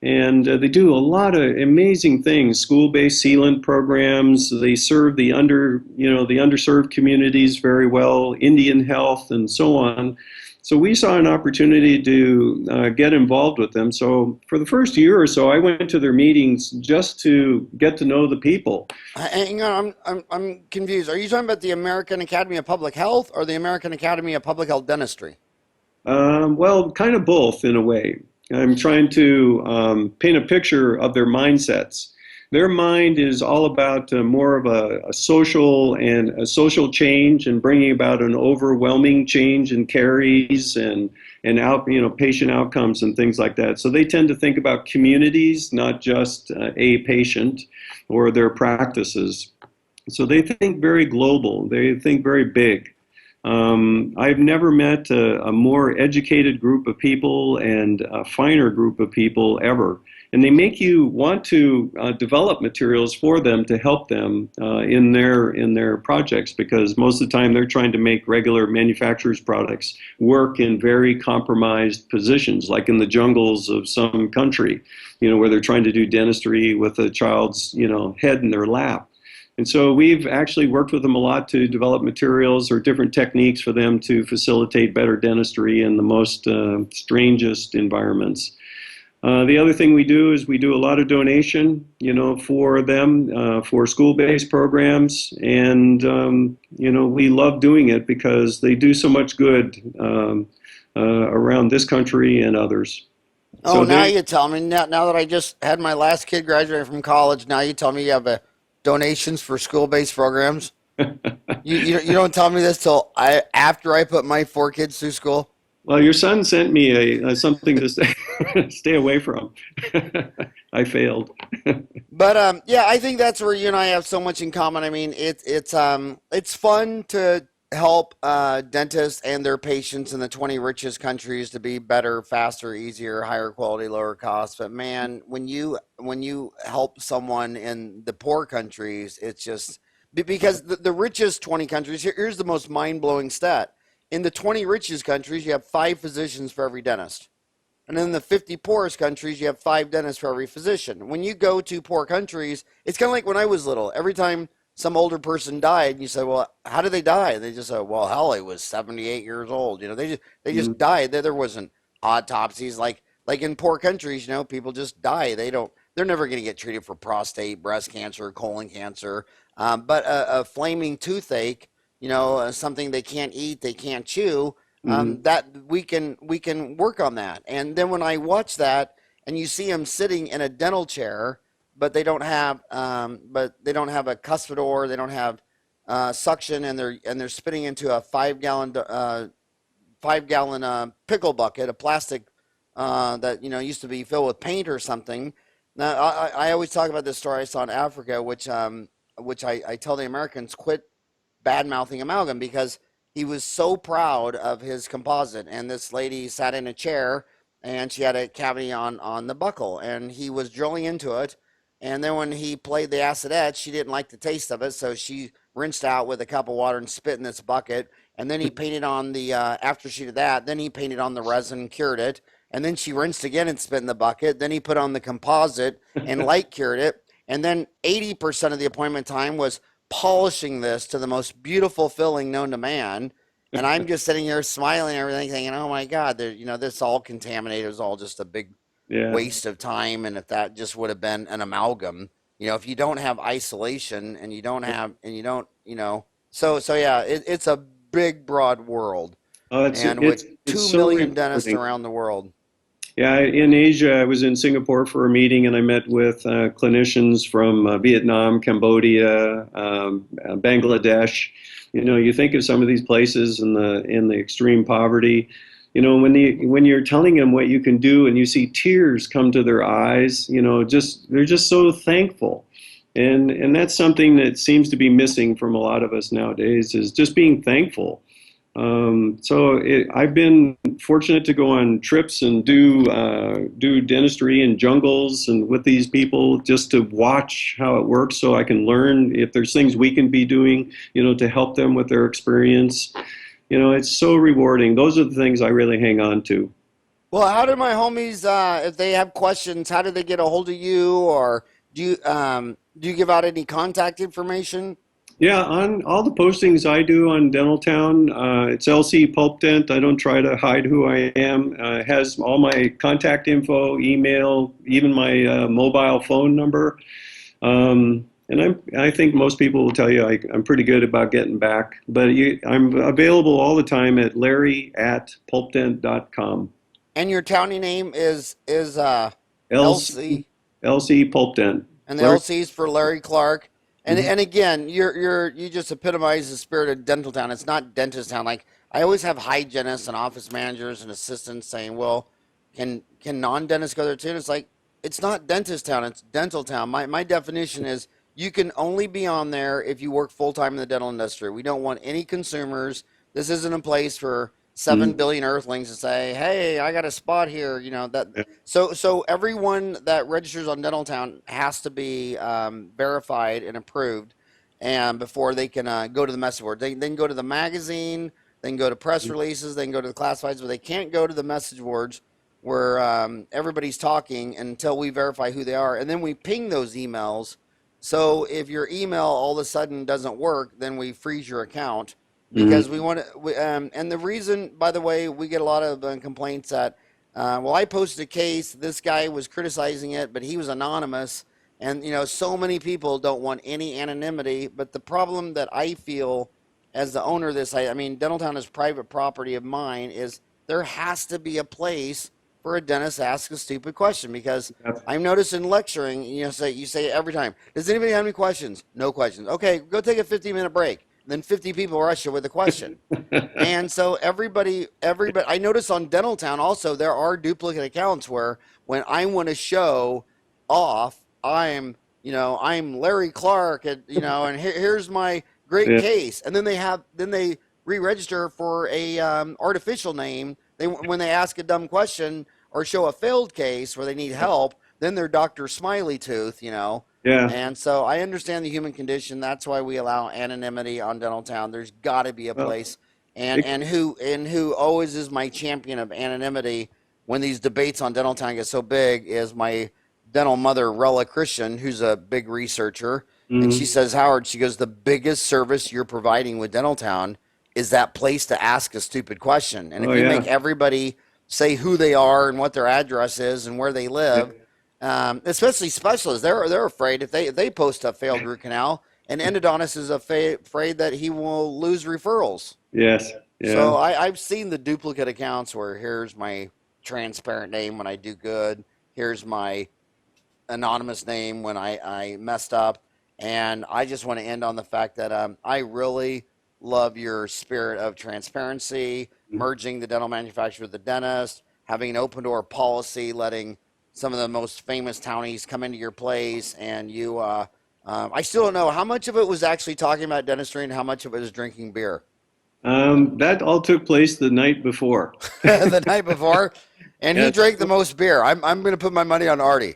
And they do a lot of amazing things, school-based sealant programs. They serve the underserved communities very well, Indian health and so on. So we saw an opportunity to get involved with them. So for the first year or so, I went to their meetings just to get to know the people. Hang on, I'm confused. Are you talking about the American Academy of Public Health or the American Academy of Public Health Dentistry? Well, kind of both in a way. I'm trying to paint a picture of their mindsets. Their mind is all about more of a social change and bringing about an overwhelming change in caries and patient outcomes and things like that. So they tend to think about communities, not just a patient or their practices. So they think very global. They think very big. I've never met a more educated group of people and a finer group of people ever. And they make you want to develop materials for them to help them in their projects, because most of the time they're trying to make regular manufacturers' products work in very compromised positions, like in the jungles of some country, where they're trying to do dentistry with a child's head in their lap. And so we've actually worked with them a lot to develop materials or different techniques for them to facilitate better dentistry in the most strangest environments. The other thing we do is we do a lot of donation, for them, for school-based programs. And, we love doing it because they do so much good around this country and others. Oh, so now you tell me, now that I just had my last kid graduate from college, now you tell me you have donations for school-based programs. You don't tell me this till after I put my 4 kids through school. Well, your son sent me something to stay away from. I failed. But yeah, I think that's where you and I have so much in common. I mean, it's fun to help dentists and their patients in the 20 richest countries to be better, faster, easier, higher quality, lower cost. But man, when you help someone in the poor countries, it's just because the richest 20 countries, here's the most mind-blowing stat. In the 20 richest countries, you have 5 physicians for every dentist. And in the 50 poorest countries, you have 5 dentists for every physician. When you go to poor countries, it's kind of like when I was little. Every time some older person died, and you say, well, how did they die? And they just say, well, hell, he was 78 years old. They just died. There wasn't autopsies like in poor countries. People just die. They're never going to get treated for prostate, breast cancer, colon cancer. But a flaming toothache, something they can't eat, they can't chew, that we can work on that. And then when I watch that and you see them sitting in a dental chair, but they don't have a cuspidor, they don't have suction, and they're spitting into a 5-gallon pickle bucket, a plastic that used to be filled with paint or something. Now I always talk about this story I saw in Africa, which I tell the Americans, quit bad-mouthing amalgam, because he was so proud of his composite. And this lady sat in a chair and she had a cavity on the buccal, and he was drilling into it. And then when he played the acid etch, she didn't like the taste of it, so she rinsed out with a cup of water and spit in this bucket. And then he painted on the after she did that, then he painted on the resin, cured it, and then she rinsed again and spit in the bucket. Then he put on the composite and light cured it. And then 80% of the appointment time was polishing this to the most beautiful filling known to man. And I'm just sitting here smiling and everything, thinking, oh my God, this all contaminated. It was all just a big waste of time. And if that just would have been an amalgam, if you don't have isolation and so yeah, it's a big, broad world. With it's 2 million dentists around the world. Yeah, in Asia, I was in Singapore for a meeting, and I met with clinicians from Vietnam, Cambodia, Bangladesh. You know, you think of some of these places in the extreme poverty. You know, when you're telling them what you can do, and you see tears come to their eyes, you know, just they're just so thankful, and that's something that seems to be missing from a lot of us nowadays is just being thankful. I've been fortunate to go on trips and do dentistry in jungles and with these people just to watch how it works, so I can learn if there's things we can be doing, you know, to help them with their experience. You know, it's so rewarding. Those are the things I really hang on to. Well, how do my homies, if they have questions, how do they get a hold of you, or do you give out any contact information? Yeah, on all the postings I do on Dentaltown, it's LC Pulp Dent. I don't try to hide who I am. It has all my contact info, email, even my mobile phone number. I think most people will tell you I'm pretty good about getting back. But I'm available all the time at larry@pulpdent.com. And your county name is LC, LC, LC Pulp Dent. and the Larry. LC is for Larry Clark. Mhm. And again, you just epitomize the spirit of Dental Town. It's not Dentist Town. Like I always have hygienists and office managers and assistants saying, "Well, can non-dentists go there too?" And it's like it's not Dentist Town. It's Dental Town. My definition is you can only be on there if you work full time in the dental industry. We don't want any consumers. This isn't a place for 7 billion Earthlings to say, "Hey, I got a spot here." You know that. Yeah. So everyone that registers on Dental Town has to be verified and approved, and before they can go to the message board, they can go to the magazine, they can go to press releases, they can go to the classifieds, but they can't go to the message boards where everybody's talking until we verify who they are, and then we ping those emails. So if your email all of a sudden doesn't work, then we freeze your account because Mhm. we want to. And the reason, by the way, we get a lot of complaints that, well, I posted a case. This guy was criticizing it, but he was anonymous. And, you know, so many people don't want any anonymity. But the problem that I feel as the owner of this, I mean, Dentaltown is private property of mine, is there has to be a place for a dentist to ask a stupid question because I've noticed in lecturing, you say it every time. Does anybody have any questions? No questions. Okay, go take a 15-minute break. Then 50 people rush you with a question. And so everybody, I notice on Dentaltown also there are duplicate accounts where when I want to show off, I'm Larry Clark, and here's my great Yeah. case, and then they re-register for a artificial name. When they ask a dumb question or show a failed case where they need help, then they're Dr. Smiley Tooth. Yeah. And so I understand the human condition. That's why we allow anonymity on Dentaltown. There's got to be a Well, place. And it, who always is my champion of anonymity when these debates on Dentaltown get so big is my dental mother, Rella Christian, who's a big researcher. And she mhm. says, Howard, she goes, the biggest service you're providing with Dentaltown is that place to ask a stupid question. And Oh, if you make yeah. everybody say who they are and what their address is and where they Yeah. live, especially specialists, they're afraid if they post a failed root canal, an endodontist is afraid that he will lose referrals. Yes. So Yeah. I've seen the duplicate accounts where here's my transparent name when I do good, here's my anonymous name when I messed up. And I just want to end on the fact that I really love your spirit of transparency, merging the dental manufacturer with the dentist, having an open door policy, letting some of the most famous townies come into your place. And I still don't know how much of it was actually talking about dentistry and how much of it was drinking beer That all took place the night before. the night before. And who Yes. drank the most beer? I'm going to put my money on Artie.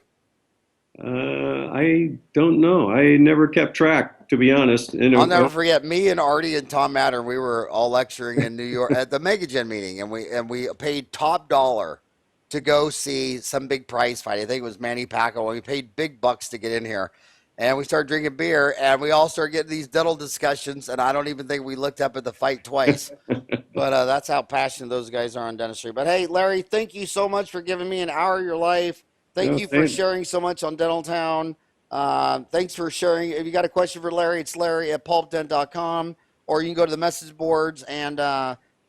I don't know. I never kept track, to be honest. I'll never forget me and Artie and Tom Matter. We were all lecturing in New York at the MegaGen meeting, and we paid top dollar to go see some big prize fight. I think it was Manny Pacquiao. And we paid big bucks to get in here, and we started drinking beer, and we all started getting these dental discussions. And I don't even think we looked up at the fight twice. But that's how passionate those guys are on dentistry. But hey, Larry, thank you so much for giving me an hour of your life. Thank No, you for thanks. sharing so much on Dentaltown. Thanks for sharing. If you got a question for Larry, it's larry@pulpdent.com, or you can go to the message boards and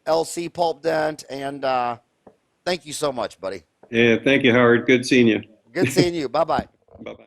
LC Pulp Dent. And thank you so much, buddy. Yeah, thank you, Howard. Good seeing you. Good seeing you. Bye bye. Bye bye.